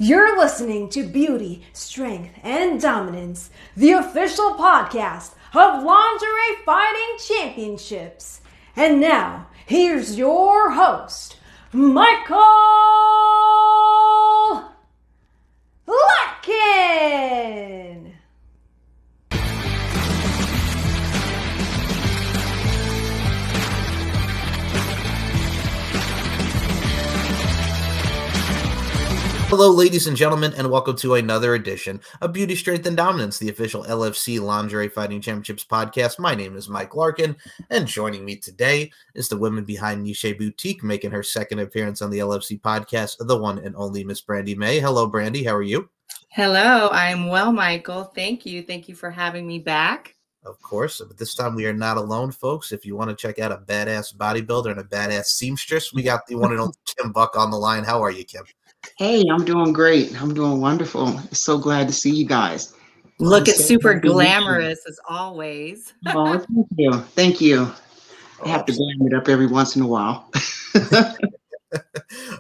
You're listening to Beauty, Strength, and Dominance, the official podcast of Lingerie Fighting Championships. And now, here's your host, Michael Latkin. Hello, ladies and gentlemen, and welcome to another edition of Beauty, Strength, and Dominance, the official LFC Lingerie Fighting Championships podcast. My name is Mike Larkin, and joining me today is the woman behind Niché Boutique, making her second appearance on the LFC podcast, the one and only Miss Brandi Mae. Hello, Brandi. How are you? Hello, I'm well, Michael. Thank you. Thank you for having me back. Of course, but this time we are not alone, folks. If you want to check out a badass bodybuilder and a badass seamstress, we got the one and only Kim Buck on the line. How are you, Kim? Hey, I'm doing great. I'm doing wonderful. So glad to see you guys. Looking super glamorous as always. Oh, thank you. Thank you. I have to glam it up every once in a while.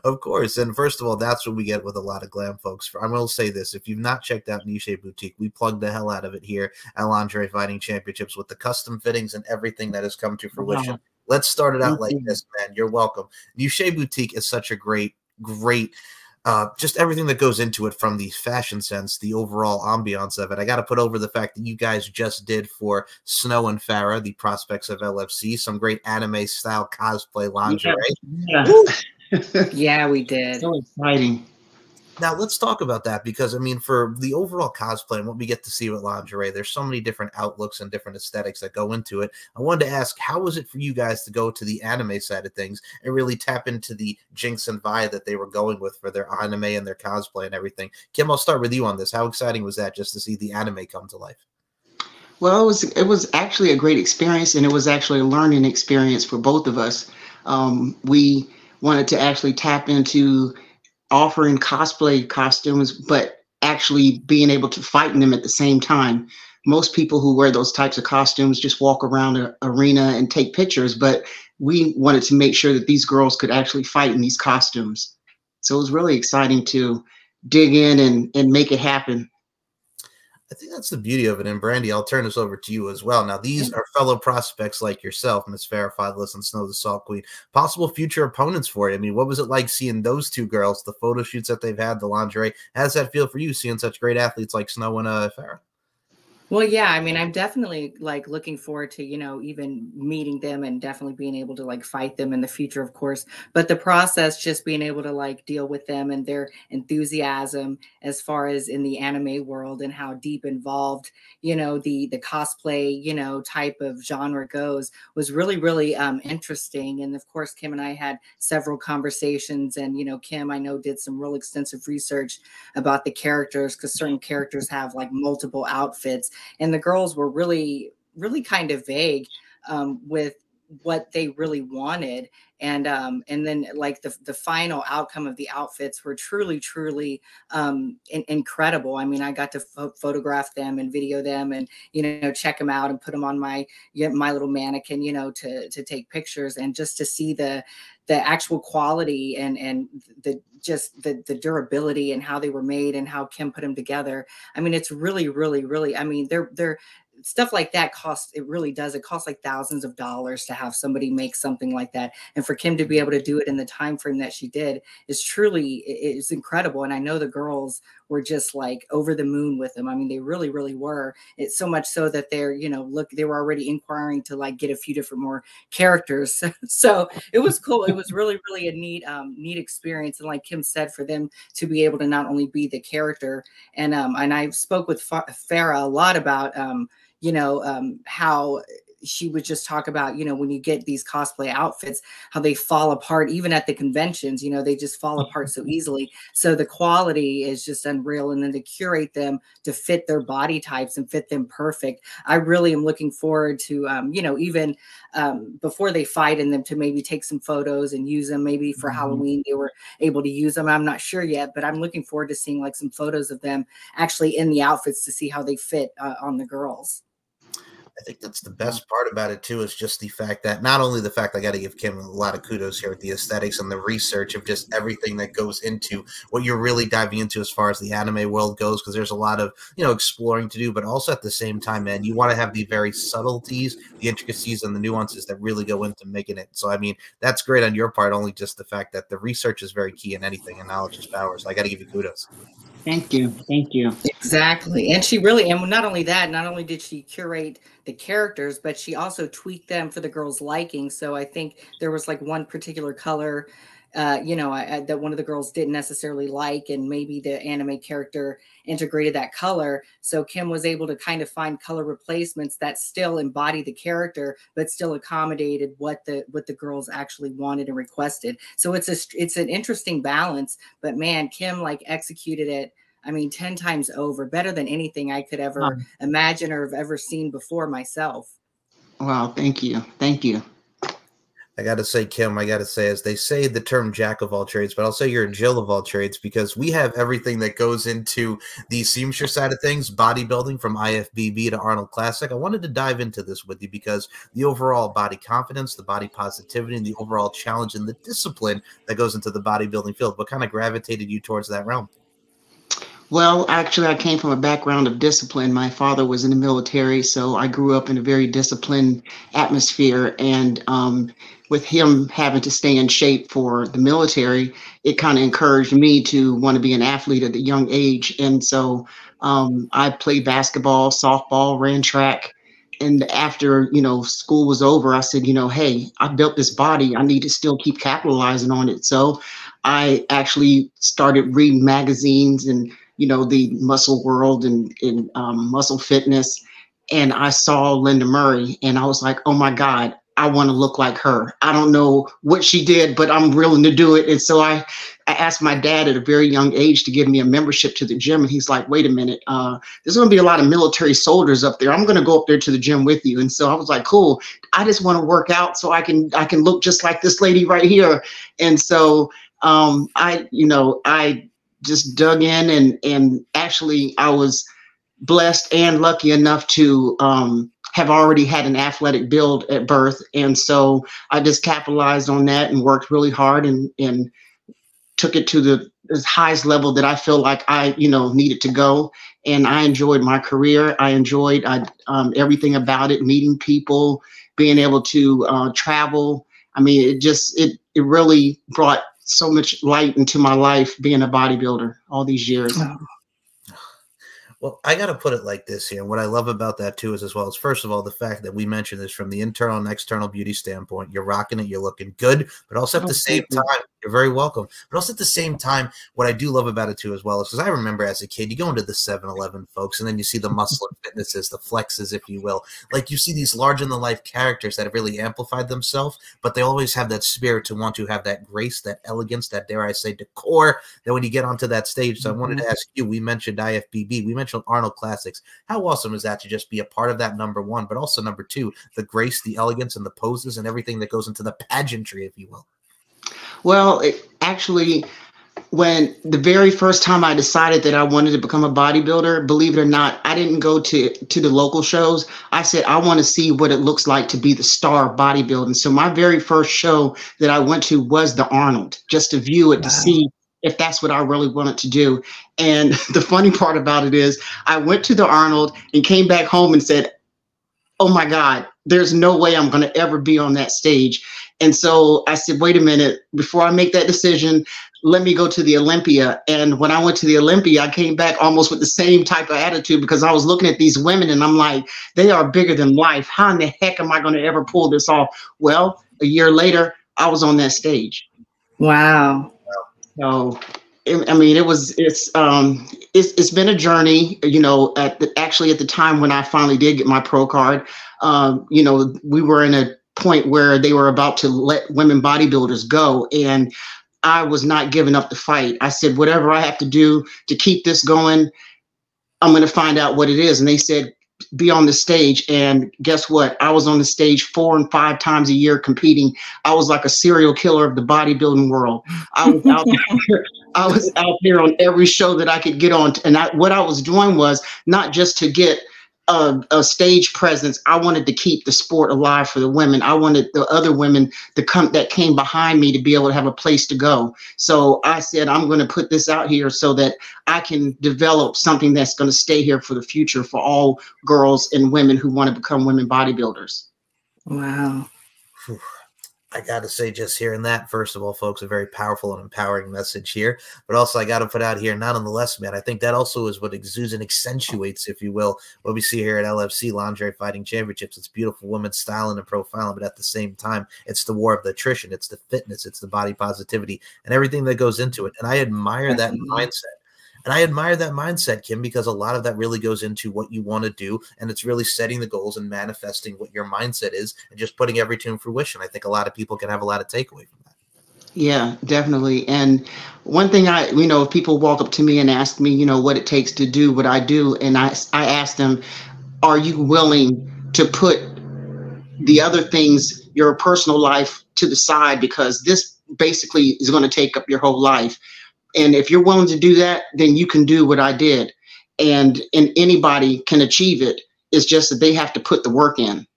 Of course. And first of all, that's what we get with a lot of glam folks. I will say this. If you've not checked out Niché Boutique, we plug the hell out of it here at Lingerie Fighting Championships with the custom fittings and everything that has come to fruition. Wow. Let's start it out like this, man. You're welcome. Niché Boutique is such a great just everything that goes into it, from the fashion sense, the overall ambiance of it. I got to put over the fact that you guys just did for Snow and Farrah, the prospects of LFC, some great anime style cosplay lingerie. Yeah, we did. So exciting. Now, let's talk about that, because, I mean, for the overall cosplay and what we get to see with lingerie, there's so many different outlooks and different aesthetics that go into it. I wanted to ask, how was it for you guys to go to the anime side of things and really tap into the Jinx and Vi that they were going with for their anime and their cosplay and everything? Kim, I'll start with you on this. How exciting was that, just to see the anime come to life? Well, it was actually a great experience, and it was actually a learning experience for both of us. We wanted to actually tap into offering cosplay costumes, but actually being able to fight in them at the same time. Most people who wear those types of costumes just walk around an arena and take pictures, but we wanted to make sure that these girls could actually fight in these costumes. So it was really exciting to dig in and make it happen. I think that's the beauty of it. And Brandi, I'll turn this over to you as well. Now, these are fellow prospects like yourself, Miss Farrah Fabulous and Snow the Salt Queen, possible future opponents for you. I mean, what was it like seeing those two girls, the photo shoots that they've had, the lingerie? How does that feel for you, seeing such great athletes like Snow and Farrah? Well, yeah, I mean, I'm definitely looking forward to, even meeting them and definitely being able to fight them in the future, of course. But the process, just being able to deal with them and their enthusiasm as far as in the anime world and how deep involved, the cosplay, type of genre goes, was really, really interesting. And of course, Kim and I had several conversations, and, Kim, I know, did some real extensive research about the characters, because certain characters have multiple outfits. And the girls were really, really kind of vague with what they really wanted. And then the final outcome of the outfits were truly, truly incredible. I mean, I got to photograph them and video them and, check them out and put them on my little mannequin, to take pictures, and just to see the actual quality and the durability and how they were made and how Kim put them together. I mean, it's really, really, really, I mean, they're stuff like that costs, it really does. It costs thousands of dollars to have somebody make something like that. And for Kim to be able to do it in the time frame that she did is incredible. And I know the girls were just over the moon with them. I mean, they really, really were. It's so much so that they're, they were already inquiring to get a few different more characters. So it was cool. It was really, really a neat experience. And like Kim said, for them to be able to not only be the character, and I spoke with Farrah a lot about, how she would just talk about, when you get these cosplay outfits, how they fall apart, even at the conventions, they just fall apart so easily. So the quality is just unreal. And then to curate them to fit their body types and fit them perfect. I really am looking forward to, even before they fight in them, to maybe take some photos and use them. Maybe for Halloween, they were able to use them. I'm not sure yet, but I'm looking forward to seeing some photos of them actually in the outfits to see how they fit on the girls. I think that's the best part about it too, is just the fact that not only the fact I got to give Kim a lot of kudos here with the aesthetics and the research of just everything that goes into what you're really diving into as far as the anime world goes, because there's a lot of, you know, exploring to do, but also at the same time, man, you want to have the very subtleties, the intricacies, and the nuances that really go into making it. So, I mean, that's great on your part, only just the fact that the research is very key in anything, and knowledge is power. So I got to give you kudos. Thank you. Thank you. Exactly. And she really, and not only that, not only did she curate the characters, but she also tweaked them for the girls' liking. So I think there was like one particular color, you know, that one of the girls didn't necessarily like, and maybe the anime character integrated that color. So Kim was able to kind of find color replacements that still embody the character, but still accommodated what the girls actually wanted and requested. So it's an interesting balance, but man, Kim like executed it, I mean, 10 times over, better than anything I could ever imagine or have ever seen before myself. Wow. Thank you. Thank you. I got to say, Kim, I got to say, as they say the term jack of all trades, but I'll say you're a Jill of all trades, because we have everything that goes into the seamstress side of things, bodybuilding from IFBB to Arnold Classic. I wanted to dive into this with you because the overall body confidence, the body positivity, and the overall challenge and the discipline that goes into the bodybuilding field. What kind of gravitated you towards that realm? Well, actually, I came from a background of discipline. My father was in the military, so I grew up in a very disciplined atmosphere. And with him having to stay in shape for the military, it kind of encouraged me to want to be an athlete at a young age. And so I played basketball, softball, ran track. And after, you know, school was over, I said, you know, hey, I built this body. I need to still keep capitalizing on it. So I actually started reading magazines and, you know, the Muscle World and Muscle Fitness. And I saw Linda Murray and I was like, oh my God, I want to look like her. I don't know what she did, but I'm willing to do it. And so I asked my dad at a very young age to give me a membership to the gym. And he's like, wait a minute, there's going to be a lot of military soldiers up there. I'm going to go up there to the gym with you. And so I was like, cool. I just want to work out so I can look just like this lady right here. And so I just dug in and actually I was blessed and lucky enough to have already had an athletic build at birth. And so I just capitalized on that and worked really hard and took it to the highest level that I feel like I, you know, needed to go. And I enjoyed my career. I enjoyed everything about it, meeting people, being able to travel. I mean, it really brought so much light into my life being a bodybuilder all these years. Well, I got to put it like this here. What I love about that too is, as well as, first of all, the fact that we mentioned this from the internal and external beauty standpoint. You're rocking it. You're looking good, but also at the same time, you're very welcome. But also at the same time, what I do love about it too, as well, is because I remember as a kid, you go into the 7-Eleven, folks, and then you see the muscle and fitnesses, the flexes, if you will. Like you see these larger than life characters that have really amplified themselves, but they always have that spirit to want to have that grace, that elegance, that, dare I say, decor, that when you get onto that stage. So I wanted to ask you, we mentioned IFBB, we mentioned Arnold Classics. How awesome is that to just be a part of that, number one, but also number two, the grace, the elegance, and the poses and everything that goes into the pageantry, if you will? Well, actually, when the very first time I decided that I wanted to become a bodybuilder, believe it or not, I didn't go to the local shows. I said, I want to see what it looks like to be the star of bodybuilding. So my very first show that I went to was the Arnold, just to view it, to see if that's what I really wanted to do. And the funny part about it is I went to the Arnold and came back home and said, oh my God, there's no way I'm going to ever be on that stage. And so I said, wait a minute, before I make that decision, let me go to the Olympia. And when I went to the Olympia, I came back almost with the same type of attitude, because I was looking at these women and I'm like, they are bigger than life. How in the heck am I going to ever pull this off? Well, a year later, I was on that stage. Wow. So, I mean, it's been a journey, you know, actually at the time when I finally did get my pro card, you know, we were in a point where they were about to let women bodybuilders go. And I was not giving up the fight. I said, whatever I have to do to keep this going, I'm going to find out what it is. And they said, be on the stage. And guess what? I was on the stage 4 and 5 times a year competing. I was like a serial killer of the bodybuilding world. I was out there. I was out there on every show that I could get on. And what I was doing was not just to get a stage presence. I wanted to keep the sport alive for the women. I wanted the other women that came behind me to be able to have a place to go. So I said, I'm going to put this out here so that I can develop something that's going to stay here for the future for all girls and women who want to become women bodybuilders. Wow. Whew. I got to say, just hearing that, first of all, folks, a very powerful and empowering message here. But also, I got to put out here, nonetheless, man, I think that also is what exudes and accentuates, if you will, what we see here at LFC, Lingerie Fighting Championships. It's beautiful women's styling and profiling, but at the same time, it's the war of the attrition, it's the fitness, it's the body positivity, and everything that goes into it. And I admire that mindset. And I admire that mindset, Kim, because a lot of that really goes into what you want to do, and it's really setting the goals and manifesting what your mindset is and just putting everything in fruition. I think a lot of people can have a lot of takeaway from that. Yeah, definitely. And one thing if people walk up to me and ask me, what it takes to do what I do, and I ask them, are you willing to put the other things, your personal life, to the side, because this basically is going to take up your whole life. And if you're willing to do that, then you can do what I did. And anybody can achieve it. It's just that they have to put the work in.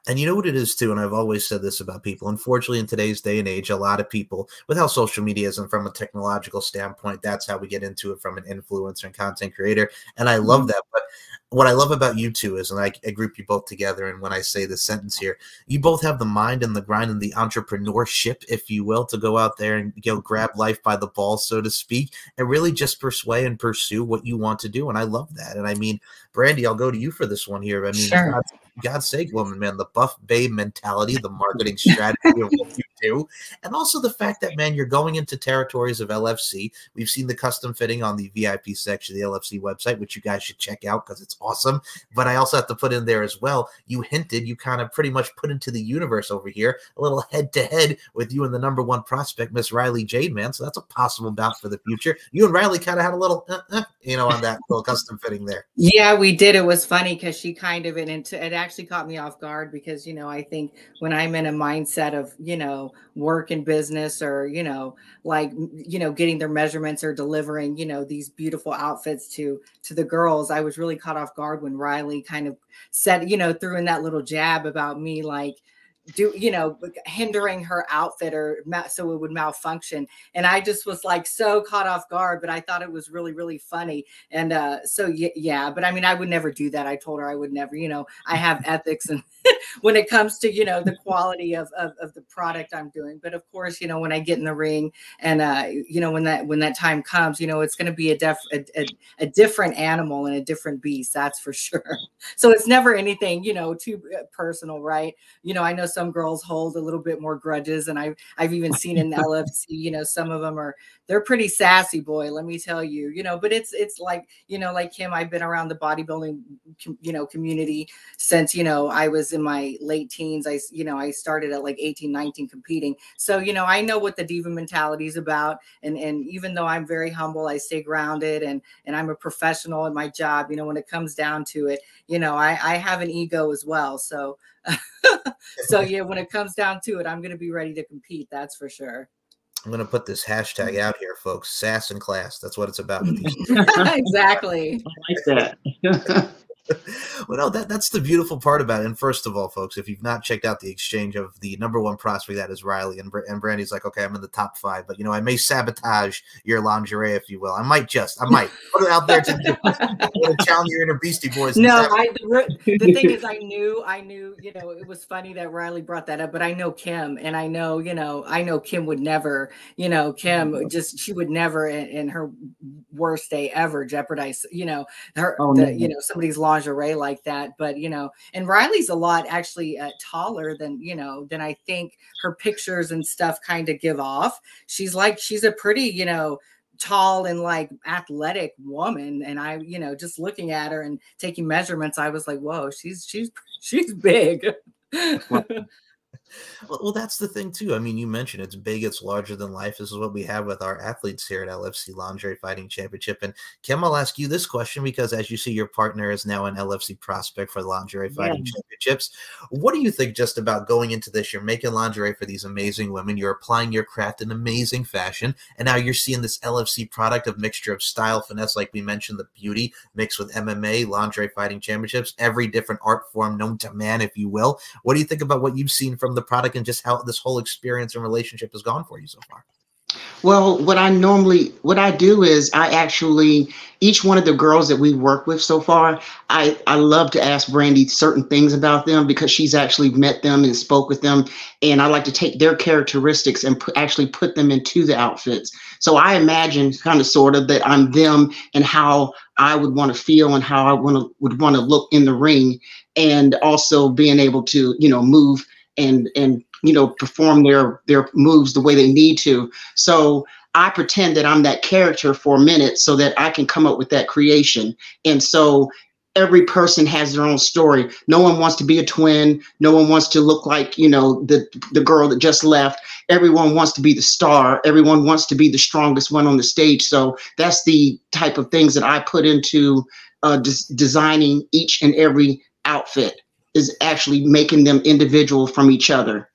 And you know what it is too, and I've always said this about people. Unfortunately, in today's day and age, a lot of people, with how social media is and from a technological standpoint, that's how we get into it from an influencer and content creator. And I love that. But what I love about you two is, and I group you both together, and when I say this sentence here, you both have the mind and the grind and the entrepreneurship, if you will, to go out there and grab life by the balls, so to speak, and really just persuade and pursue what you want to do. And I love that. And I mean, Brandi, I'll go to you for this one here. I mean, Sure. God's sake, woman, man, the buff babe mentality, the marketing strategy of what you do, and also the fact that, man, you're going into territories of LFC. We've seen the custom fitting on the VIP section of the LFC website, which you guys should check out because it's awesome. But I also have to put in there as well, you kind of pretty much put into the universe over here a little head-to-head with you and the #1 prospect, Miss Riley Jade, man. So that's a possible bout for the future. You and Riley kind of had a little, on that little custom fitting there. Yeah, we did. It was funny because she kind of, it actually caught me off guard because, I think when I'm in a mindset of, work and business or, getting their measurements or delivering, these beautiful outfits to the girls, I was really caught off guard when Riley kind of said, threw in that little jab about me, like, hindering her outfit or so it would malfunction. And I just was like so caught off guard, but I thought it was really, really funny. And yeah, but I mean, I would never do that. I told her I would never, I have ethics and when it comes to, the quality of the product I'm doing. But of course, when I get in the ring and, when that time comes, it's going to be a different animal and a different beast. That's for sure. So it's never anything, too personal, right? I know some girls hold a little bit more grudges, and I've even seen in LFC, some of them they're pretty sassy, boy, let me tell you, but it's like, like Kim, I've been around the bodybuilding, community since, I was in my late teens. I started at like 18, 19 competing. So, I know what the diva mentality is about. And even though I'm very humble, I stay grounded and I'm a professional at my job, when it comes down to it, I have an ego as well. So, so yeah, when it comes down to it, I'm going to be ready to compete. That's for sure. I'm going to put this hashtag out here, folks. Sass and class. That's what it's about. Exactly. I like that. Well, no, that's the beautiful part about it. And first of all, folks, if you've not checked out the exchange of the #1 prospect, that is Riley, and Brandi's like, okay, I'm in the top 5, but I may sabotage your lingerie, if you will. I might put it out there to challenge your inner Beastie Boys. No, the thing is, I knew, it was funny that Riley brought that up, but I know Kim, and I know Kim would never, Kim she would never in her worst day ever jeopardize, somebody's lingerie like that. But and Riley's a lot actually taller than I think her pictures and stuff kind of give off. She's a pretty tall and like athletic woman, and I just looking at her and taking measurements, I was like, whoa, she's big. Well, that's the thing too. I mean, you mentioned it's big, it's larger than life. This is what we have with our athletes here at LFC Lingerie Fighting Championship. And Kim, I'll ask you this question because, as you see, your partner is now an LFC prospect for the Lingerie Fighting Championships. What do you think just about going into this? You're making lingerie for these amazing women. You're applying your craft in amazing fashion, and now you're seeing this LFC product of mixture of style, finesse, like we mentioned, the beauty mixed with MMA, Lingerie Fighting Championships, every different art form known to man, if you will. What do you think about what you've seen from the product and just how this whole experience and relationship has gone for you so far? Well, what I do is I actually, each one of the girls that we work with so far, I love to ask Brandi certain things about them because she's actually met them and spoke with them. And I like to take their characteristics and actually put them into the outfits. So I imagine kind of sort of that I'm them and how I would want to feel and how I would want to look in the ring, and also being able to, move and perform their moves the way they need to. So I pretend that I'm that character for a minute so that I can come up with that creation. And so every person has their own story. No one wants to be a twin. No one wants to look like, the girl that just left. Everyone wants to be the star. Everyone wants to be the strongest one on the stage. So that's the type of things that I put into designing each and every outfit, is actually making them individual from each other.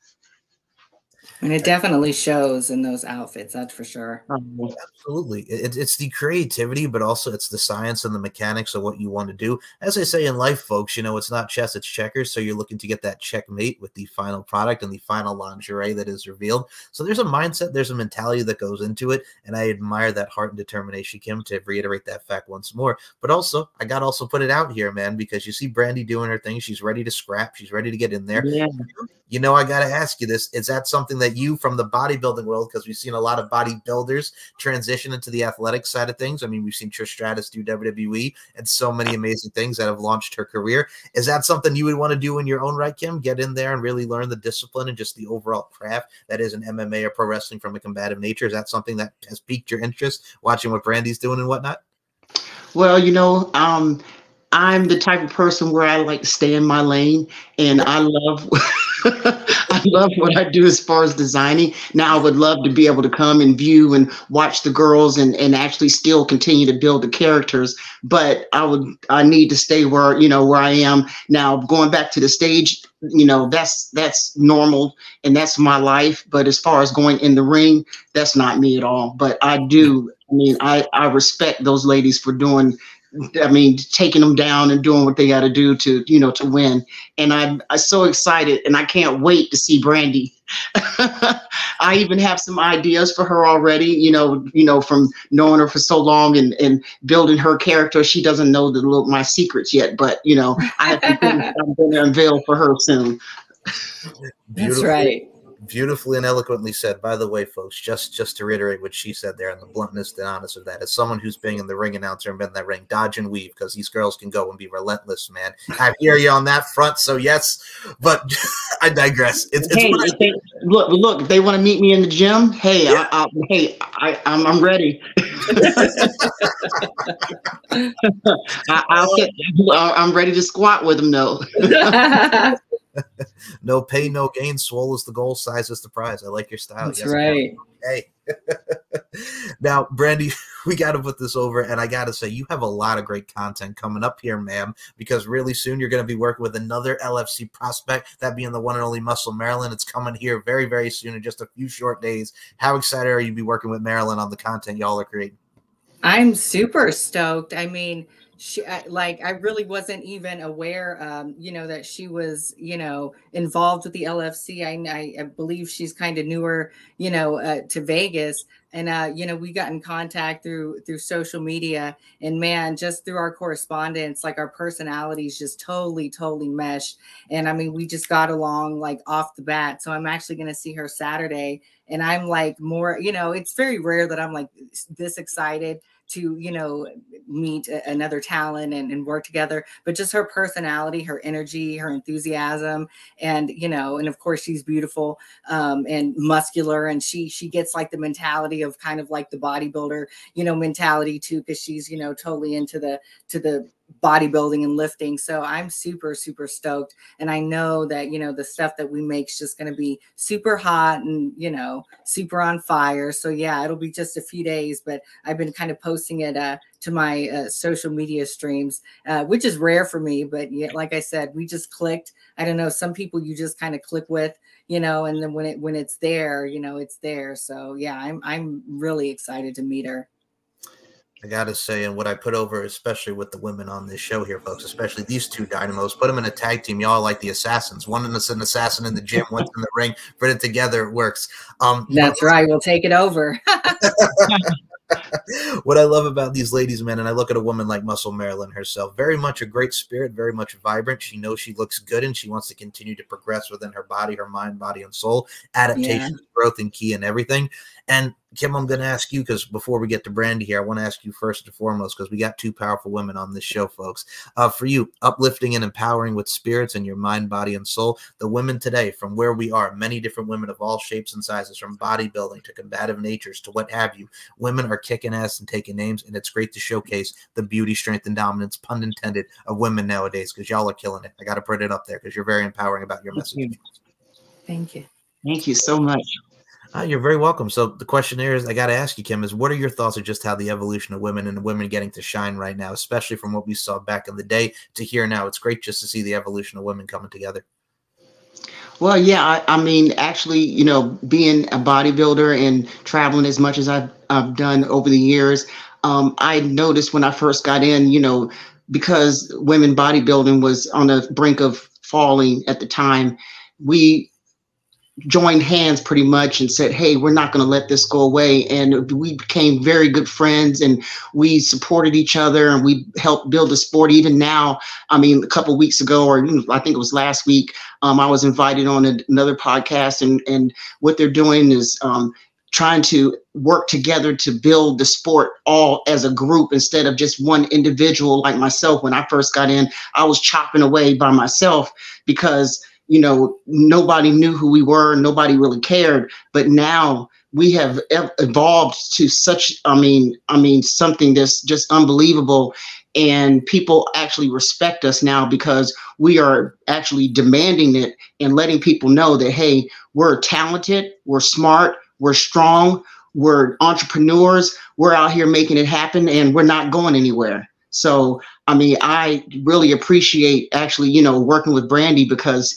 And it definitely shows in those outfits, that's for sure. Absolutely. It's the creativity, but also it's the science and the mechanics of what you want to do. As I say in life, folks, it's not chess, it's checkers. So you're looking to get that checkmate with the final product and the final lingerie that is revealed. So there's a mindset, there's a mentality that goes into it. And I admire that heart and determination, Kim, to reiterate that fact once more. But also, I got to also put it out here, man, because you see Brandi doing her thing. She's ready to scrap. She's ready to get in there. Yeah. I got to ask you this. Is that something that you, from the bodybuilding world, because we've seen a lot of bodybuilders transition into the athletic side of things. I mean, we've seen Trish Stratus do WWE and so many amazing things that have launched her career. Is that something you would want to do in your own right, Kim? Get in there and really learn the discipline and just the overall craft that is an MMA or pro wrestling from a combative nature? Is that something that has piqued your interest, watching what Brandi's doing and whatnot? Well, I'm the type of person where I like to stay in my lane, and I love I love what I do as far as designing. Now I would love to be able to come and view and watch the girls and actually still continue to build the characters, but I need to stay where I am now. Going back to the stage, that's normal and that's my life. But as far as going in the ring, that's not me at all. But I respect those ladies for taking them down and doing what they got to do to win. And I'm so excited, and I can't wait to see Brandi. I even have some ideas for her already, from knowing her for so long and building her character. She doesn't know my secrets yet, but I have to I'm going to unveil for her soon. That's right. Beautifully and eloquently said. By the way, folks, just to reiterate what she said there and the bluntness and honest of that, as someone who's been in the ring announcer and been in that ring, dodge and weave, because these girls can go and be relentless, man. I hear you on that front, so yes, but I digress. Look, they want to meet me in the gym. Hey, yeah. I'm ready. I'm ready to squat with them, though. No pay, no gain. Swole is the goal, size is the prize. I like your style. That's right. Hey. Now, Brandi, we got to put this over, and I got to say, you have a lot of great content coming up here, ma'am, because really soon you're going to be working with another LFC prospect, that being the one and only Muscle Marilyn. It's coming here very, very soon in just a few short days. How excited are you to be working with Marilyn on the content y'all are creating? I'm super stoked. I mean, I really wasn't even aware, that she was, involved with the LFC. I believe she's kind of newer, to Vegas. And, we got in contact through social media, and man, just through our correspondence, like our personalities just totally meshed. And I mean, we just got along like off the bat. So I'm actually going to see her Saturday, and I'm like more, it's very rare that I'm like this excited to, meet another talent and work together, but just her personality, her energy, her enthusiasm, and, and of course she's beautiful, and muscular, and she gets like the mentality of kind of like the bodybuilder, mentality too, because she's, totally into the bodybuilding and lifting. So I'm super, super stoked. And I know that, the stuff that we make is just going to be super hot and, super on fire. So yeah, it'll be just a few days, but I've been kind of posting it to my social media streams, which is rare for me. But yeah, like I said, we just clicked. I don't know, some people you just kind of click with, and then when it's there, it's there. So yeah, I'm really excited to meet her. I gotta say, and what I put over, especially with the women on this show here, folks, especially these two dynamos, put them in a tag team. Y'all like the assassins. One is an assassin in the gym, one's in the ring. Put it together, it works. That's right. We'll take it over. What I love about these ladies, man, and I look at a woman like Muscle Marilyn herself, very much a great spirit, very much vibrant. She knows she looks good and she wants to continue to progress within her body, her mind, body, and soul. Adaptation, growth, and key and everything. And Kim, I'm going to ask you, because before we get to Brandi here, I want to ask you first and foremost, because we got two powerful women on this show, folks. For you, uplifting and empowering with spirits and your mind, body, and soul, the women today, from where we are, many different women of all shapes and sizes, from bodybuilding to combative natures to what have you, women are kicking ass and taking names, and it's great to showcase the beauty, strength, and dominance, pun intended, of women nowadays, because y'all are killing it. I got to put it up there because you're very empowering about your message. Thank you. Thank you so much. You're very welcome. So the question here is, I got to ask you, Kim, is what are your thoughts of just how the evolution of women and women getting to shine right now, especially from what we saw back in the day to here now? It's great just to see the evolution of women coming together. Well, yeah, I mean, actually, being a bodybuilder and traveling as much as I've done over the years, I noticed when I first got in, because women bodybuilding was on the brink of falling at the time, we joined hands pretty much and said, hey, we're not going to let this go away. And we became very good friends and we supported each other and we helped build the sport. Even now, I mean, a couple of weeks ago, or I think it was last week, I was invited on another podcast, and what they're doing is trying to work together to build the sport all as a group instead of just one individual like myself. When I first got in, I was chopping away by myself because nobody knew who we were. Nobody really cared. But now we have evolved to such, I mean, something that's just unbelievable. And people actually respect us now because we are actually demanding it and letting people know that, hey, we're talented, we're smart, we're strong, we're entrepreneurs, we're out here making it happen, and we're not going anywhere. So, I mean, I really appreciate actually, working with Brandi because,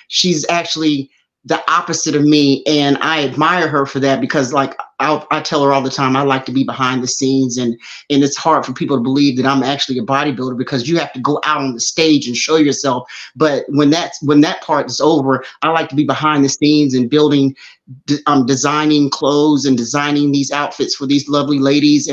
she's actually the opposite of me. And I admire her for that because I tell her all the time, I like to be behind the scenes, and it's hard for people to believe that I'm actually a bodybuilder because you have to go out on the stage and show yourself. But when that part is over, I like to be behind the scenes and building, designing clothes and designing these outfits for these lovely ladies.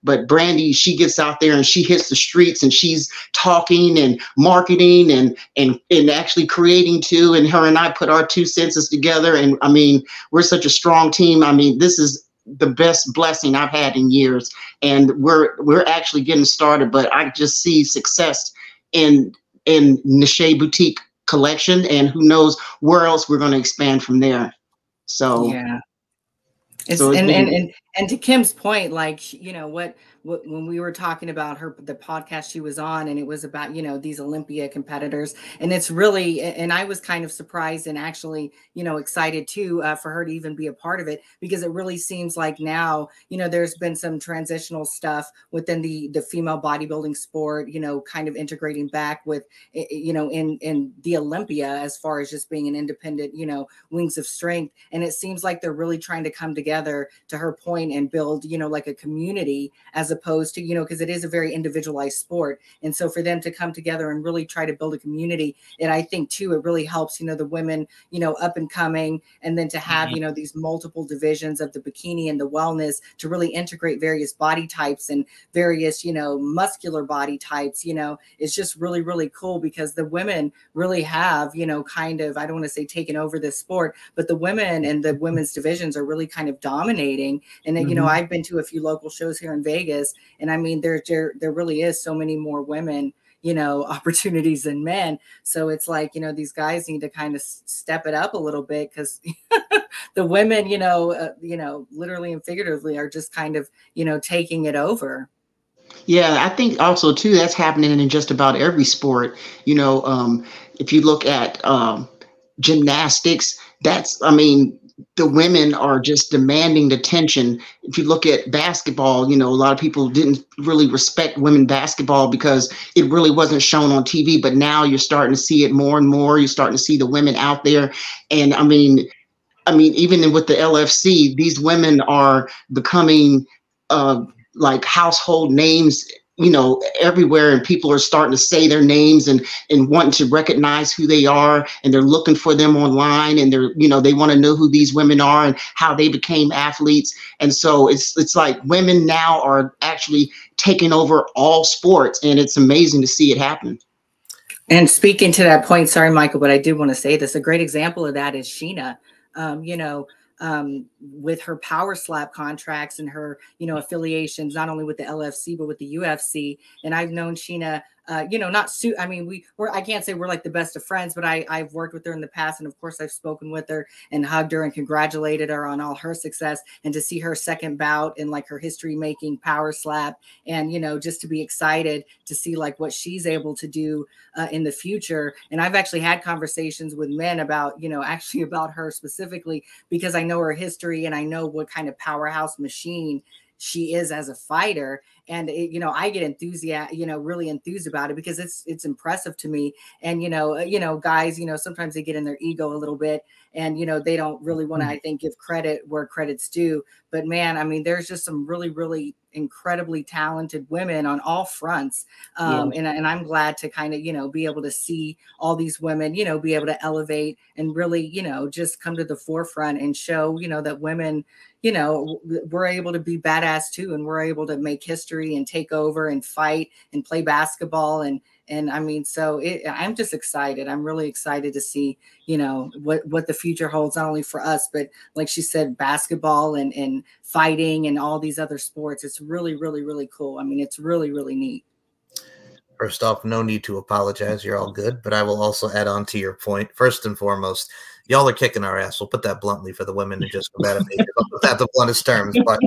But Brandi, she gets out there and she hits the streets and she's talking and marketing and actually creating too. And her and I put our 2 senses together. And I mean, we're such a strong team. I mean, this is the best blessing I've had in years. And we're actually getting started, but I just see success in Niché Boutique collection, and who knows where else we're going to expand from there. So yeah, and to Kim's point, when we were talking about the podcast she was on, and it was about, these Olympia competitors, and it's really, and I was kind of surprised and actually, excited too, for her to even be a part of it, because it really seems like now, there's been some transitional stuff within the female bodybuilding sport, kind of integrating back with, in the Olympia, as far as just being an independent, Wings of Strength. And it seems like they're really trying to come together, to her point, and build, like a community, as opposed to, because it is a very individualized sport. And so for them to come together and really try to build a community, and I think too, it really helps, the women, up and coming, and then to have, these multiple divisions of the bikini and the wellness to really integrate various body types and various, muscular body types, it's just really, really cool, because the women really have, kind of, I don't want to say taken over this sport, but the women and the women's divisions are really kind of dominating. And then, I've been to a few local shows here in Vegas, and I mean, there really is so many more women, opportunities than men. So it's like, these guys need to kind of step it up a little bit, because the women, literally and figuratively, are just kind of, taking it over. Yeah, I think also too that's happening in just about every sport. If you look at gymnastics, I mean, the women are just demanding the attention. If you look at basketball, a lot of people didn't really respect women basketball because it really wasn't shown on TV. But now you're starting to see it more and more. You're starting to see the women out there, and I mean, even with the LFC, these women are becoming uh, like household names, everywhere, and people are starting to say their names and wanting to recognize who they are, and they're looking for them online, and they want to know who these women are and how they became athletes. And so it's like women now are actually taking over all sports, and it's amazing to see it happen. And speaking to that point, sorry, Michael, but I did want to say this. A great example of that is Sheena. With her power slap contracts and her, affiliations, not only with the LFC, but with the UFC. And I've known Sheena, I mean, I can't say we're like the best of friends, but I've worked with her in the past. And of course I've spoken with her and hugged her and congratulated her on all her success, and to see her second bout in like her history making power slap, and, just to be excited to see like what she's able to do in the future. And I've actually had conversations with men about, actually about her specifically, because I know her history and I know what kind of powerhouse machine she is as a fighter. And I get really enthused about it because it's impressive to me. And guys, sometimes they get in their ego a little bit, and they don't really want to, I think, give credit where credit's due. But man, I mean, there's just some really, really incredibly talented women on all fronts. And I'm glad to kind of, be able to see all these women, be able to elevate and really, just come to the forefront and show, that women, we're able to be badass too. And we're able to make history and take over and fight and play basketball. And I mean, so I'm just excited. I'm really excited to see, what the future holds, not only for us, but like she said, basketball and fighting and all these other sports. It's really, really, really cool. I mean, it's really, really neat. First off, no need to apologize. You're all good. But I will also add on to your point. First and foremost, y'all are kicking our ass. We'll put that bluntly for the women and just combative nature. I'll put that the bluntest terms. But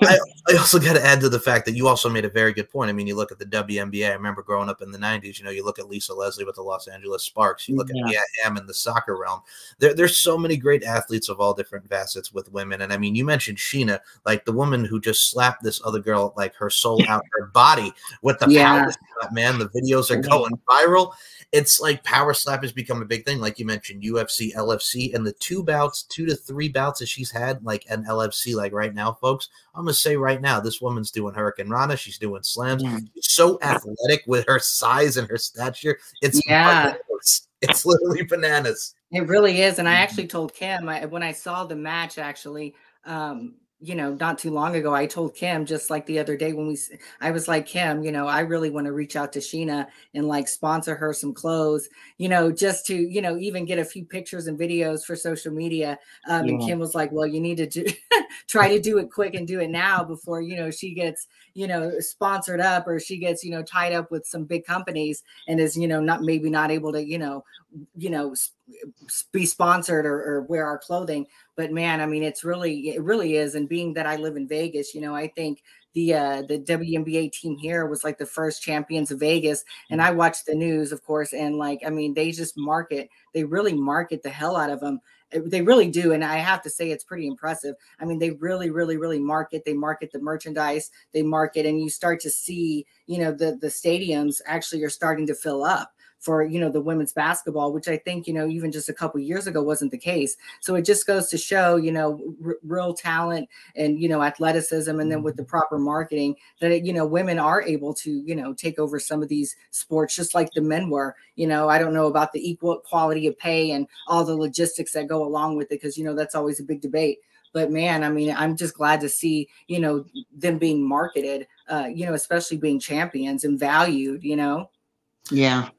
I also got to add to the fact that you also made a very good point. I mean, you look at the WNBA. I remember growing up in the 90s, you look at Lisa Leslie with the Los Angeles Sparks. You look at Mia Hamm in the soccer realm. There's so many great athletes of all different facets with women. And I mean, you mentioned Sheena, like the woman who just slapped this other girl, like her soul out her body with the power slap, man. The videos are going viral. It's like power slap has become a big thing. Like you mentioned, UFC, LFC, and the 2 to 3 bouts that she's had, like an LFC, like right now, folks, I'm going to say right now, this woman's doing Hurricane Rana. She's doing slams. She's so athletic with her size and her stature. It's bananas. It's literally bananas. It really is. And I actually told Kim, when I saw the match, actually, not too long ago, I told Kim, just like the other day I was like, Kim, I really want to reach out to Sheena and like sponsor her some clothes, just to, even get a few pictures and videos for social media. And Kim was like, well, you need to try to do it quick and do it now before, she gets, sponsored up, or she gets, tied up with some big companies and is, not able to, be sponsored or wear our clothing. But man, I mean, it really is. And being that I live in Vegas, I think the WNBA team here was like the first champions of Vegas. And I watched the news, of course. And like, I mean, they really market the hell out of them. They really do. And I have to say, it's pretty impressive. I mean, they really, really, really market the merchandise, they market, and you start to see, the stadiums actually are starting to fill up for, the women's basketball, which I think, even just a couple of years ago wasn't the case. So it just goes to show, real talent and, athleticism. And then with the proper marketing that, women are able to, take over some of these sports, just like the men were. I don't know about the equal quality of pay and all the logistics that go along with it, because, that's always a big debate. But man, I mean, I'm just glad to see, them being marketed, especially being champions and valued, Yeah.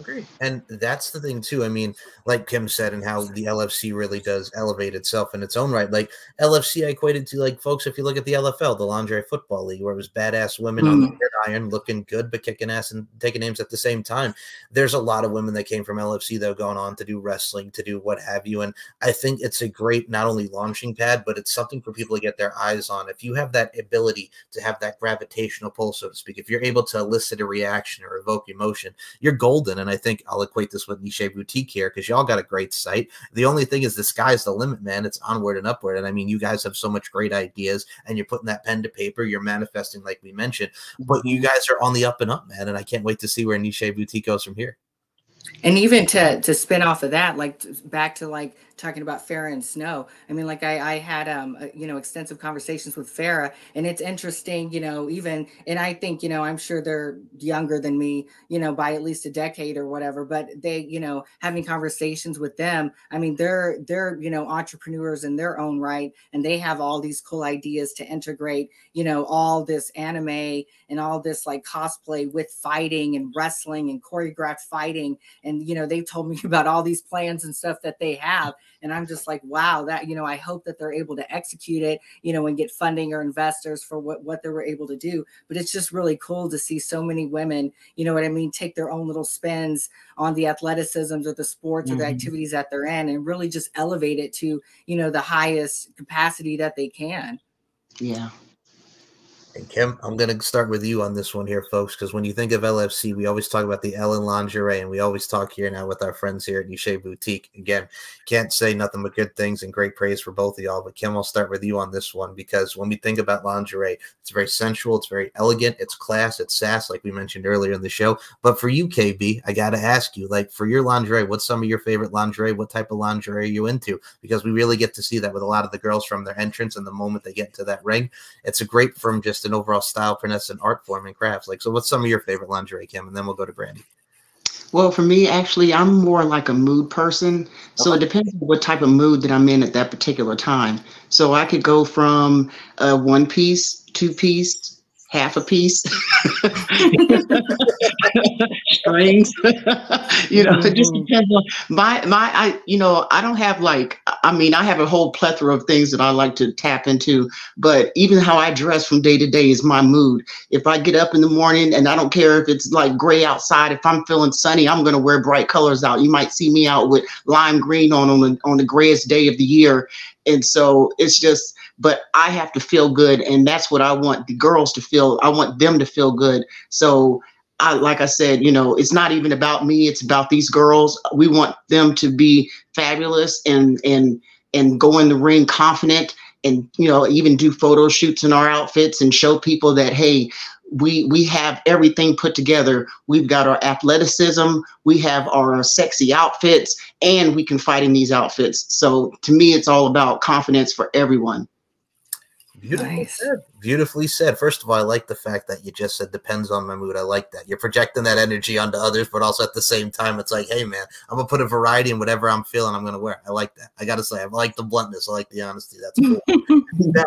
Agreed. And that's the thing too. I mean, like Kim said, and how the LFC really does elevate itself in its own right. Like LFC, I equated to like folks, if you look at the LFL, the Lingerie Football League, where it was badass women on the gridiron looking good but kicking ass and taking names at the same time. There's a lot of women that came from LFC that have gone on to do wrestling, to do what have you. And I think it's a great not only launching pad, but it's something for people to get their eyes on. If you have that ability to have that gravitational pull, so to speak, if you're able to elicit a reaction or evoke emotion, you're golden. And I think I'll equate this with Niché Boutique here because y'all got a great site. The only thing is the sky's the limit, man. It's onward and upward. And I mean, you guys have so much great ideas and you're putting that pen to paper. You're manifesting like we mentioned, but you guys are on the up and up, man. And I can't wait to see where Niché Boutique goes from here. And even to spin off of that, like back to like talking about Farrah and Snow. I mean, like I had, you know, extensive conversations with Farrah, and it's interesting, you know, even, and I think, you know, I'm sure they're younger than me, you know, by at least a decade or whatever, but they, you know, having conversations with them, I mean, they're, you know, entrepreneurs in their own right. And they have all these cool ideas to integrate, you know, all this anime and all this like cosplay with fighting and wrestling and choreographed fighting. And, you know, they've told me about all these plans and stuff that they have. And I'm just like, wow, that, you know, I hope that they're able to execute it, you know, and get funding or investors for what they were able to do. But it's just really cool to see so many women, you know what I mean, take their own little spins on the athleticisms or the sports or the activities that they're in and really just elevate it to, you know, the highest capacity that they can. Yeah. And Kim, I'm going to start with you on this one here, folks, because when you think of LFC, we always talk about the L in lingerie, and we always talk here now with our friends here at Niché Boutique. Again, can't say nothing but good things and great praise for both of y'all. But Kim, I'll start with you on this one, because when we think about lingerie, it's very sensual, it's very elegant, it's class, it's sass, like we mentioned earlier in the show. But for you, KB, I got to ask you, like, for your lingerie, what's some of your favorite lingerie? What type of lingerie are you into? Because we really get to see that with a lot of the girls from their entrance and the moment they get into that ring. It's a great from just an overall style, finesse, and art form and crafts. Like, so what's some of your favorite lingerie, Kim? And then we'll go to Brandi. Well, for me, actually, I'm more like a mood person. So it depends on what type of mood that I'm in at that particular time. So I could go from a 1 piece, 2 piece, half a piece, strings. You know, it just depends on you know, I don't have like, I mean, I have a whole plethora of things that I like to tap into, but even how I dress from day to day is my mood. If I get up in the morning and I don't care if it's like gray outside, if I'm feeling sunny, I'm going to wear bright colors out. You might see me out with lime green on the grayest day of the year. And so it's just, but I have to feel good. And that's what I want the girls to feel. I want them to feel good. So like I said, you know, it's not even about me. It's about these girls. We want them to be fabulous and go in the ring confident and, you know, even do photo shoots in our outfits and show people that, hey, we have everything put together. We've got our athleticism, we have our sexy outfits, and we can fight in these outfits. So to me, it's all about confidence for everyone. Beautifully said. Beautifully said. First of all, I like the fact that you just said depends on my mood. I like that. You're projecting that energy onto others, but also at the same time, it's like, hey, man, I'm going to put a variety in whatever I'm feeling I'm going to wear. I like that. I got to say, I like the bluntness. I like the honesty. That's cool. Now,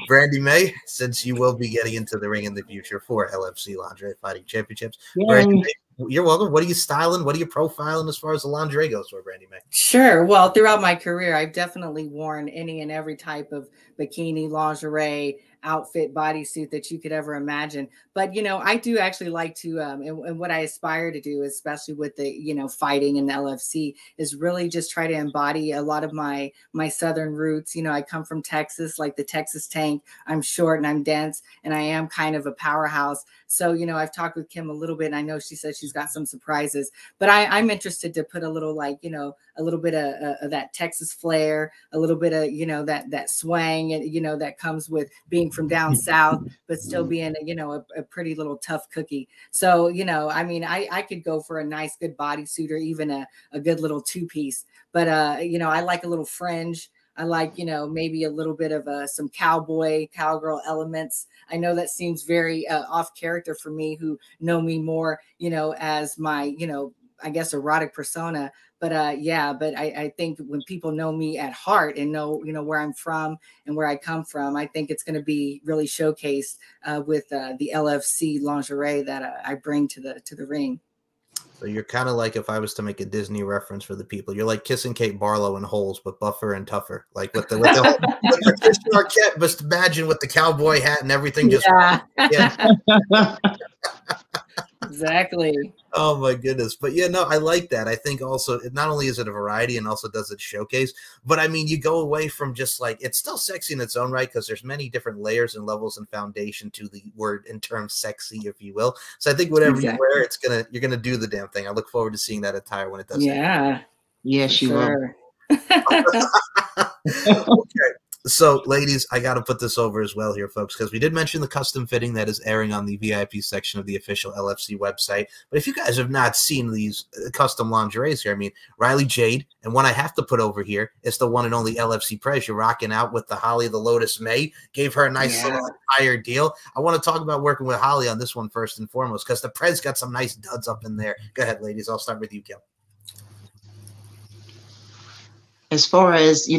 Brandi Mae, since you will be getting into the ring in the future for LFC Lingerie Fighting Championships, Brandi Mae, you're welcome. What are you styling? What are you profiling as far as the lingerie goes for, Brandi Mae? Sure. Well, throughout my career, I've definitely worn any and every type of bikini, lingerie, outfit, bodysuit that you could ever imagine. But, you know, I do actually like to, and what I aspire to do, especially with the, you know, fighting in the LFC, is really just try to embody a lot of my Southern roots. You know, I come from Texas, like the Texas tank. I'm short and I'm dense, and I am kind of a powerhouse. So, you know, I've talked with Kim a little bit, and I know she said she's got some surprises, but I'm interested to put a little, like, you know, a little bit of that Texas flair, a little bit of, you know, that swang, and, you know, that comes with being from down south, but still being, you know, a pretty little tough cookie. So, you know, I mean, I could go for a nice, good bodysuit or even a good little 2-piece, but, you know, I like a little fringe. I like, you know, maybe a little bit of some cowgirl elements. I know that seems very off character for me, who know me more, you know, as my, you know, I guess erotic persona. But yeah, but I think when people know me at heart and know, you know, where I'm from and where I come from, I think it's going to be really showcased with the LFC lingerie that I bring to the ring. So you're kind of like, if I was to make a Disney reference for the people, you're like Kissing Kate Barlow and Holes, but buffer and tougher. Like with the Patricia Arquette, just imagine with the cowboy hat and everything. Just yeah. Exactly. Oh my goodness. But yeah, no, I like that. I think also not only is it a variety and also does it showcase, but I mean, you go away from just like, it's still sexy in its own right, because there's many different layers and levels and foundation to the word in terms sexy, if you will. So I think whatever you wear, you're gonna do the damn thing. I look forward to seeing that attire when it does. Yeah. Yes, you will. Okay. So, ladies, I got to put this over as well here, folks, because we did mention the custom fitting that is airing on the VIP section of the official LFC website. But if you guys have not seen these custom lingeries here, I mean, Riley Jade, and one I have to put over here is the one and only LFC Prez. You're rocking out with the Holly the Lotus May. Gave her a nice little entire deal. I want to talk about working with Holly on this one first and foremost, because the Prez got some nice duds up in there. Go ahead, ladies. I'll start with you, Kim. As far as,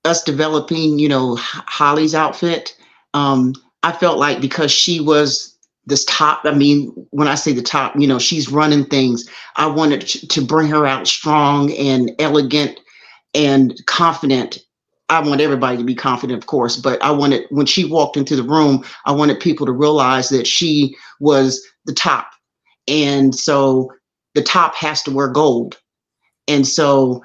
us developing, Holly's outfit, I felt like because she was this top, I mean, when I say the top, she's running things. I wanted to bring her out strong and elegant and confident. I want everybody to be confident, of course, but I wanted, when she walked into the room, I wanted people to realize that she was the top. And so the top has to wear gold. And so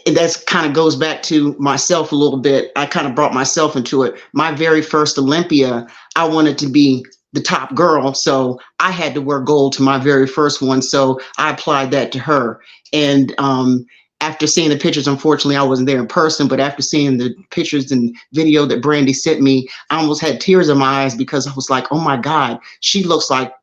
that's kind of goes back to myself a little bit. I kind of brought myself into it. My very first Olympia, I wanted to be the top girl. So I had to wear gold to my very first one. So I applied that to her. And after seeing the pictures, unfortunately, I wasn't there in person, but after seeing the pictures and video that Brandi sent me, I almost had tears in my eyes, because I was like, oh my God, she looks like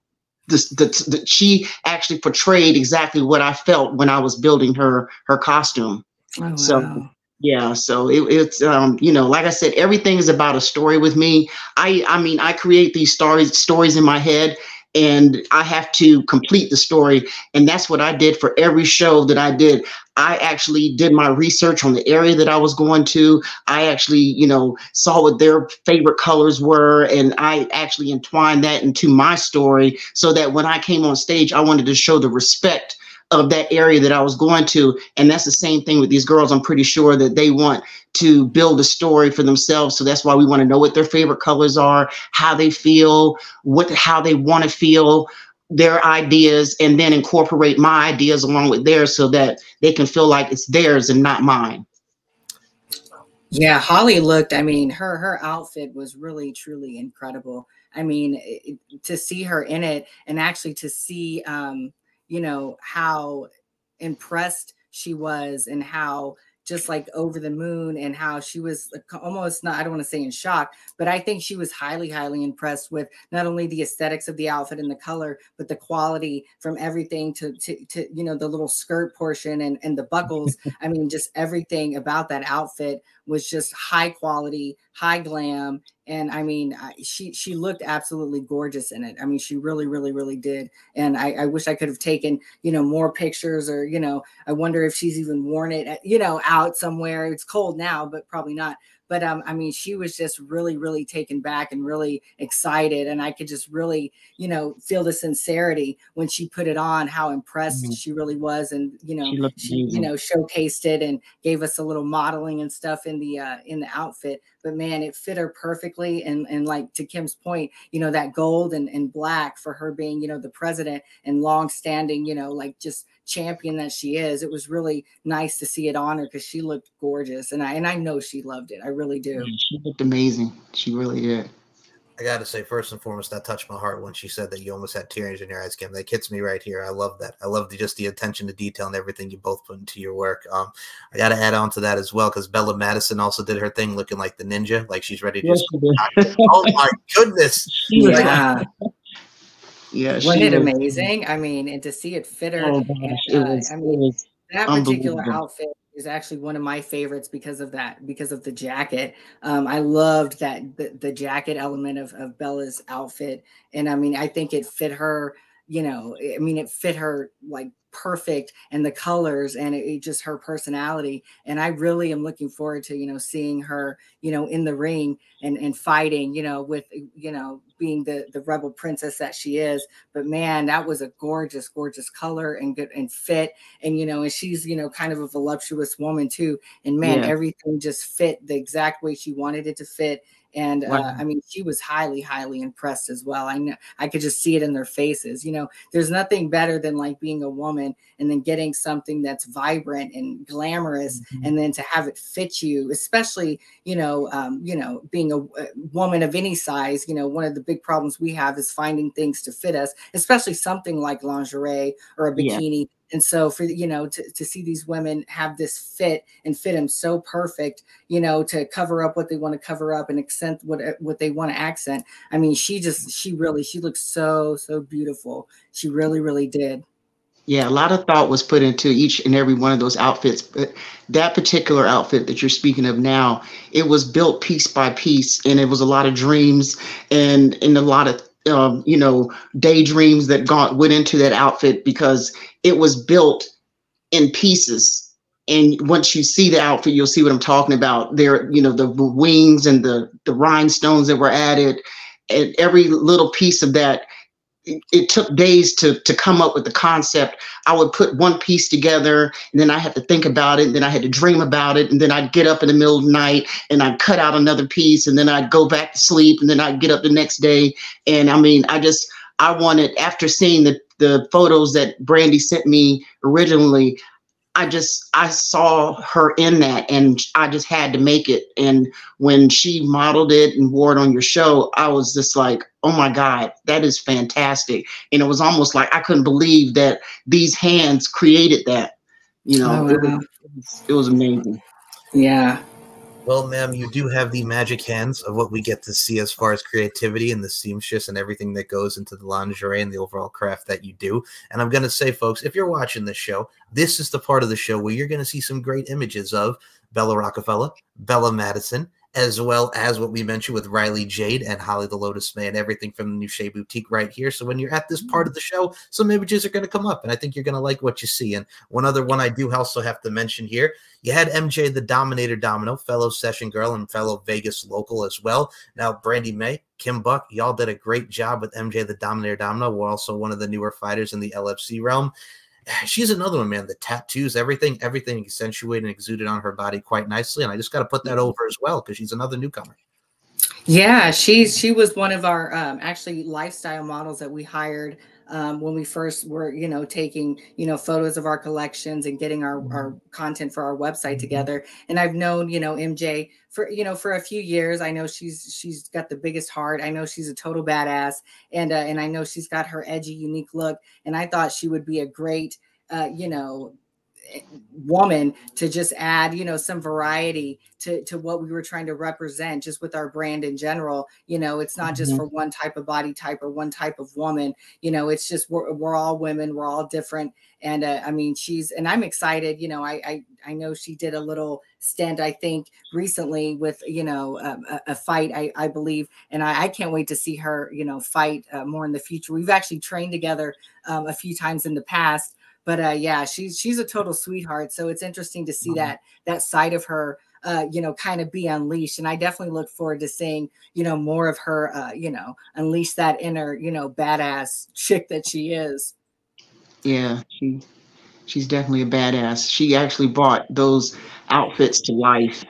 she actually portrayed exactly what I felt when I was building her costume. Oh, wow. So yeah, so it's like I said, everything is about a story with me. I mean, I create these stories in my head, and I have to complete the story. And that's what I did for every show that I did. I actually did my research on the area that I was going to. I actually, saw what their favorite colors were, and I actually entwined that into my story, so that when I came on stage, I wanted to show the respect of that area that I was going to. And that's the same thing with these girls. I'm pretty sure that they want to build a story for themselves. So that's why we want to know what their favorite colors are, how they feel, how they want to feel, their ideas, and then incorporate my ideas along with theirs, so that they can feel like it's theirs and not mine. Yeah, Holly looked, I mean, her outfit was really, truly incredible. I mean, to see her in it, and actually to see, how impressed she was, and how just like over the moon, and how she was almost not, I don't want to say in shock, but I think she was highly, highly impressed with not only the aesthetics of the outfit and the color, but the quality from everything to the little skirt portion and the buckles. I mean, just everything about that outfit was just high quality, high glam. And I mean, she looked absolutely gorgeous in it. I mean, she really, really, really did. And I wish I could have taken, more pictures, or, I wonder if she's even worn it, out somewhere. It's cold now, but probably not. But I mean, she was just really, really taken back and really excited. And I could just really, feel the sincerity when she put it on, how impressed she really was. And, she showcased it and gave us a little modeling and stuff in the outfit. But man, it fit her perfectly. And like to Kim's point, that gold and black for her being, the president and long-standing, like just champion that she is. It was really nice to see it on her, because she looked gorgeous. And I know she loved it. I really do. She looked amazing. She really did. I got to say, first and foremost, that touched my heart when she said that you almost had tears in your eyes, Kim. That hits me right here. I love that. I love just the attention to detail and everything you both put into your work. I got to add on to that as well, because Bella Madison also did her thing looking like the ninja, like she's ready to just. Oh my goodness! Yeah. Yeah, wasn't it amazing? I mean, and to see it fit her. Oh gosh, that particular outfit is actually one of my favorites because of that, because of the jacket. I loved that the jacket element of Bella's outfit. And I mean, I think it fit her, it fit her like perfect, and the colors, and it just her personality. And I really am looking forward to, seeing her, in the ring and fighting, with, being the rebel princess that she is. But man, that was a gorgeous, gorgeous color and good and fit. And, and she's, kind of a voluptuous woman too. And man, Yeah. everything just fit the exact way she wanted it to fit. And Wow. I mean, she was highly, highly impressed as well. I know I could just see it in their faces. There's nothing better than like being a woman and then getting something that's vibrant and glamorous, and then to have it fit you, especially, being a woman of any size. One of the big problems we have is finding things to fit us, especially something like lingerie or a bikini. Yeah. And so for, to see these women have this fit and fit them so perfect, to cover up what they want to cover up and accent what they want to accent. I mean, she looks so, so beautiful. She really, really did. Yeah, a lot of thought was put into each and every one of those outfits. But that particular outfit that you're speaking of now, it was built piece by piece, and it was a lot of dreams and a lot of daydreams that went into that outfit, because it was built in pieces. And once you see the outfit, you'll see what I'm talking about. There, the wings and the rhinestones that were added, and every little piece of that. It took days to come up with the concept. I would put one piece together, and then I had to think about it, and then I had to dream about it, and then I'd get up in the middle of the night and I'd cut out another piece, and then I'd go back to sleep, and then I'd get up the next day. And I mean, I wanted, after seeing the photos that Brandi sent me originally, I saw her in that, and I just had to make it. And when she modeled it and wore it on your show, I was just like, oh my God, that is fantastic. And it was almost like I couldn't believe that these hands created that. Oh, wow. It was amazing. Yeah. Well, ma'am, you do have the magic hands of what we get to see as far as creativity and the seamstress and everything that goes into the lingerie and the overall craft that you do. And I'm going to say, folks, if you're watching this show, this is the part of the show where you're going to see some great images of Bella Rockefeller, Bella Madison, as well as what we mentioned with Riley Jade and Holly the Lotus May and everything from the Niché Boutique right here. So when you're at this part of the show, some images are going to come up, and I think you're going to like what you see. And one other one I do also have to mention here, you had MJ the Dominator Domino, fellow session girl and fellow Vegas local as well. Now, Brandi Mae, Kim Buck, y'all did a great job with MJ the Dominator Domino. We're also one of the newer fighters in the LFC realm. She's another one, man. The tattoos, everything accentuated and exuded on her body quite nicely. And I just got to put that over as well, because she's another newcomer. Yeah, she was one of our actually lifestyle models that we hired when we first were, taking, photos of our collections and getting our content for our website together. And I've known, MJ for a few years. I know she's got the biggest heart. I know she's a total badass, and I know she's got her edgy, unique look. And I thought she would be a great, woman to just add, some variety to what we were trying to represent just with our brand in general. It's not just for one type of body type or one type of woman. It's just we're all women, we're all different. And I mean, I'm excited. I know she did a little stint, I think, recently with, a fight, I believe. And I can't wait to see her, fight more in the future. We've actually trained together a few times in the past. But yeah, she's a total sweetheart. So it's interesting to see that side of her, kind of be unleashed. And I definitely look forward to seeing, more of her, unleash that inner, badass chick that she is. Yeah, she's definitely a badass. She actually brought those outfits to life.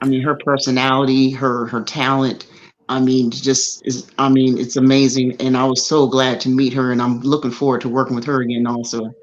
I mean, her personality, her talent. I mean, it's amazing. And I was so glad to meet her, and I'm looking forward to working with her again also.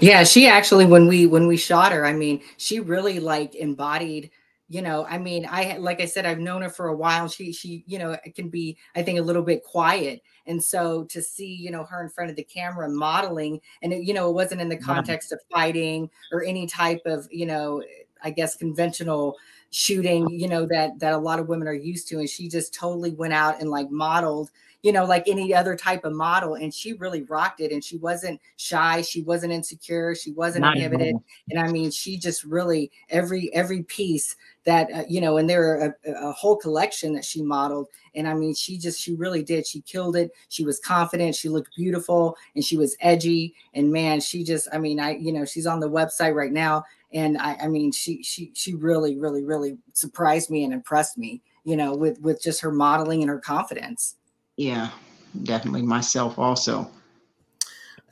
Yeah, she actually, when we shot her, I mean, she really like embodied, I mean, like I said, I've known her for a while. She it can be, I think, a little bit quiet. And so to see, her in front of the camera modeling, and it wasn't in the context of fighting or any type of, I guess, conventional shooting, that a lot of women are used to. And she just totally went out and like modeled, like any other type of model. And she really rocked it. And she wasn't shy. She wasn't insecure. She wasn't inhibited. And I mean, she just really, every piece that, and there are a whole collection that she modeled. And I mean, she really did. She killed it. She was confident. She looked beautiful, and she was edgy. And man, she just, I mean, she's on the website right now. And I mean, she really, really, really surprised me and impressed me, with just her modeling and her confidence. Yeah, definitely myself also.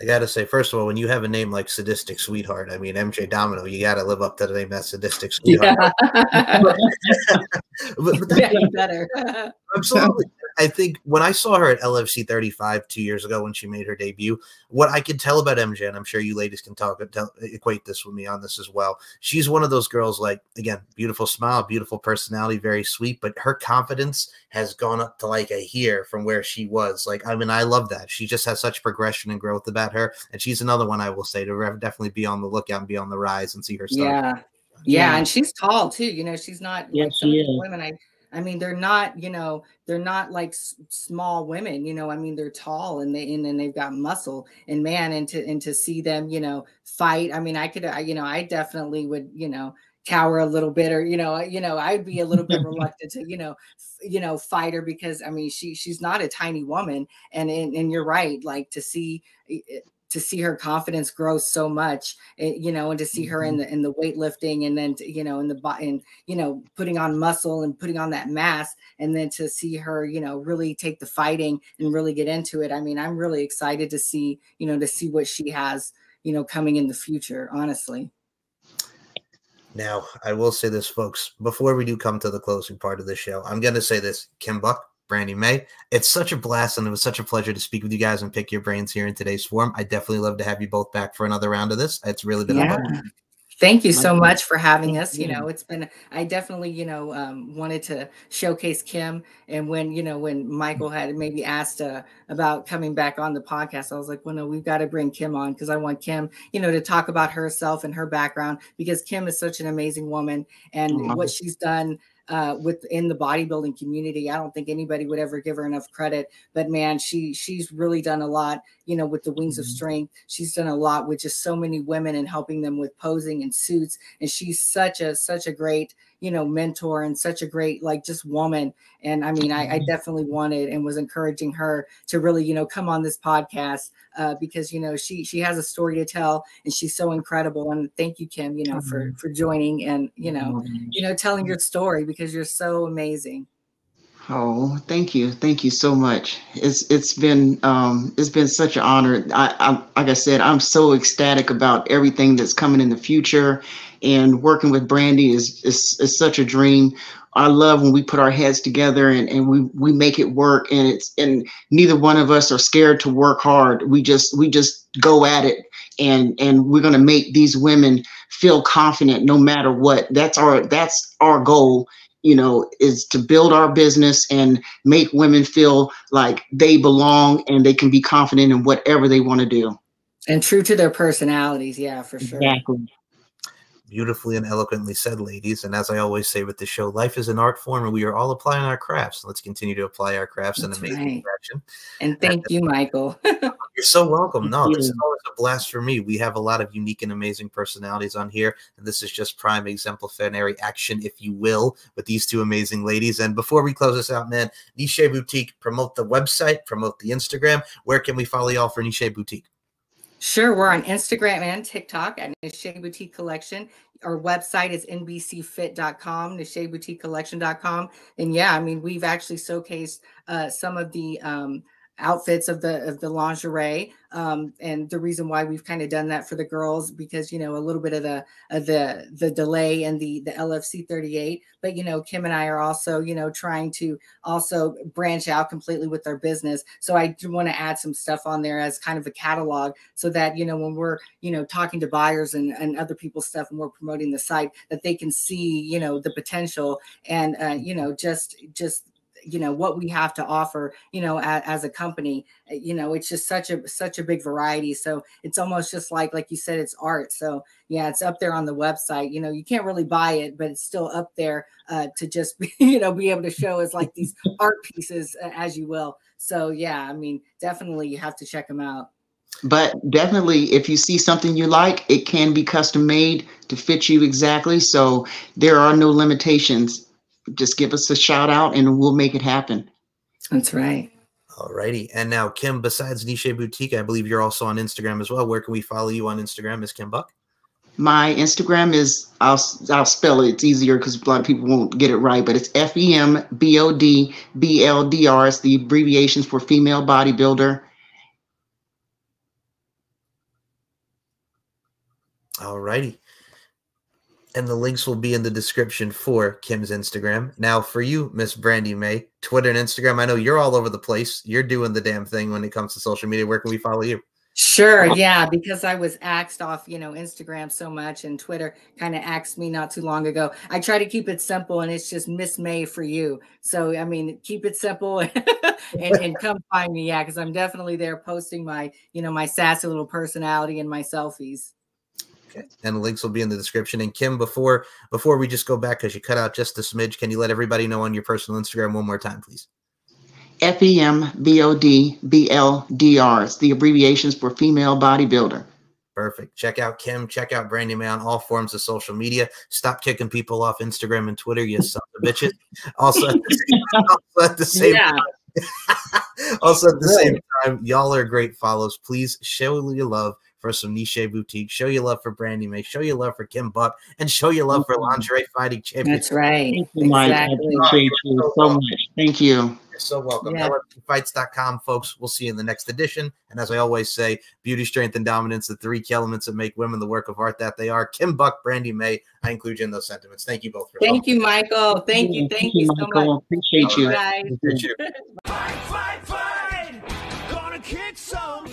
I gotta say, first of all, when you have a name like Sadistic Sweetheart, I mean MJ Domino, you gotta live up to the name that Sadistic Sweetheart. Yeah. But Yeah, you better. absolutely. I think when I saw her at LFC 35 2 years ago when she made her debut, what I could tell about MJ, and I'm sure you ladies can equate this with me on this as well. She's one of those girls, like, again, beautiful smile, beautiful personality, very sweet, but her confidence has gone up to like a year from where she was. Like, I mean, I love that. She just has such progression and growth about her. And she's another one I will say to definitely be on the lookout and be on the rise and see her start. Yeah. Yeah. And she's tall too. She's not Yes, like some she of these is. women. I mean, they're not, they're not like small women, I mean, they're tall and they've got muscle and man, and to see them, fight. I mean, I definitely would, cower a little bit, or, I'd be a little bit reluctant to, fight her, because I mean, she's not a tiny woman. And you're right. Like, to see her confidence grow so much, and to see her in the weightlifting, and then in the body, and putting on muscle and putting on that mass, and then to see her really take the fighting and really get into it. I mean, I'm really excited to see what she has coming in the future, honestly. Now, I will say this, folks, before we do come to the closing part of the show, I'm going to say this, Kim Buck, Brandi Mae, it's such a blast, and it was such a pleasure to speak with you guys and pick your brains here in today's forum. I definitely love to have you both back for another round of this. It's really been a pleasure. Thank you so much for having us. It's been, I definitely, wanted to showcase Kim. And when Michael had maybe asked about coming back on the podcast, I was like, well, no, we've got to bring Kim on, because I want Kim, to talk about herself and her background, because Kim is such an amazing woman, and what she's done within the bodybuilding community. I don't think anybody would ever give her enough credit, but man, she's really done a lot, with the Wings of Strength. She's done a lot with just so many women and helping them with posing and suits. And she's such a great, mentor, and such a great, like, just woman. And I mean, I definitely wanted and was encouraging her to really, come on this podcast, because, she has a story to tell, and she's so incredible. And thank you, Kim, for joining, and, telling your story, because you're so amazing. Oh, thank you. Thank you so much. It's been such an honor. I like I said, I'm so ecstatic about everything that's coming in the future, and working with Brandi is such a dream. I love when we put our heads together, and we make it work, and neither one of us are scared to work hard. We just go at it, and we're gonna make these women feel confident no matter what. That's our goal, is to build our business and make women feel like they belong and they can be confident in whatever they want to do. And true to their personalities. Yeah, for sure. Exactly. Beautifully and eloquently said, ladies. And as I always say with the show, life is an art form, and we are all applying our crafts. Let's continue to apply our crafts in amazing fashion. And thank you, Michael. You're so welcome. No, this is always a blast for me. We have a lot of unique and amazing personalities on here, and this is just prime exemplary action, if you will, with these two amazing ladies. And before we close this out, man, Niché Boutique, promote the website, promote the Instagram. Where can we follow y'all for Niché Boutique? Sure. We're on Instagram and TikTok at Niché Boutique Collection. Our website is nbcfit.com, nichéboutique.collection.com. And yeah, I mean, we've actually showcased some of the outfits of the lingerie, and the reason why we've kind of done that for the girls, because a little bit of the delay and the LFC 38, but Kim and I are also trying to also branch out completely with our business. So I do want to add some stuff on there as kind of a catalog, so that when we're talking to buyers and other people's stuff, and we're promoting the site, that they can see the potential, and just what we have to offer, as a company. It's just such a big variety. So it's almost just like you said, it's art. So yeah, it's up there on the website. You can't really buy it, but it's still up there to just be able to show as like these art pieces, as you will. So yeah, I mean, definitely you have to check them out. But definitely, if you see something you like, it can be custom made to fit you exactly. So there are no limitations. Just give us a shout out and we'll make it happen. That's right. All righty. And now, Kim, besides Niché Boutique, I believe you're also on Instagram as well. Where can we follow you on Instagram, Ms. Kim Buck? My Instagram is, I'll spell it. It's easier because a lot of people won't get it right, but it's FEMBODBLDR. It's the abbreviations for female bodybuilder. All righty. And the links will be in the description for Kim's Instagram. Now, for you, Miss Brandi Mae, Twitter and Instagram, I know you're all over the place. You're doing the damn thing when it comes to social media. Where can we follow you? Sure. Yeah. Because I was axed off, Instagram so much, and Twitter kind of axed me not too long ago. I try to keep it simple, and it's just Miss May for you. So, I mean, keep it simple and come find me. Yeah. Cause I'm definitely there posting my, my sassy little personality and my selfies. Okay. And the links will be in the description. And Kim, before we just go back, because you cut out just a smidge, can you let everybody know on your personal Instagram one more time, please? FEMBODBLDR. It's the abbreviations for female bodybuilder. Perfect. Check out Kim. Check out Brandi Mae on all forms of social media. Stop kicking people off Instagram and Twitter, you sons of bitches. Also at the same time, also at the same time, y'all are great follows. Please show your love for some Niché Boutique. Show your love for Brandi Mae. Show your love for Kim Buck, and show your love for Lingerie Fighting Championship. That's right. Thank you, Mike. Exactly. I appreciate you so much. Thank you. You're so welcome. Yeah. LFTfights.com, folks. We'll see you in the next edition. And as I always say, beauty, strength, and dominance, the three key elements that make women the work of art that they are. Kim Buck, Brandi Mae. I include you in those sentiments. Thank you both for Thank you, Michael. Thank you so Michael. much. Appreciate you. Guys. Appreciate you. Fight, fight, fight. Gonna kick some.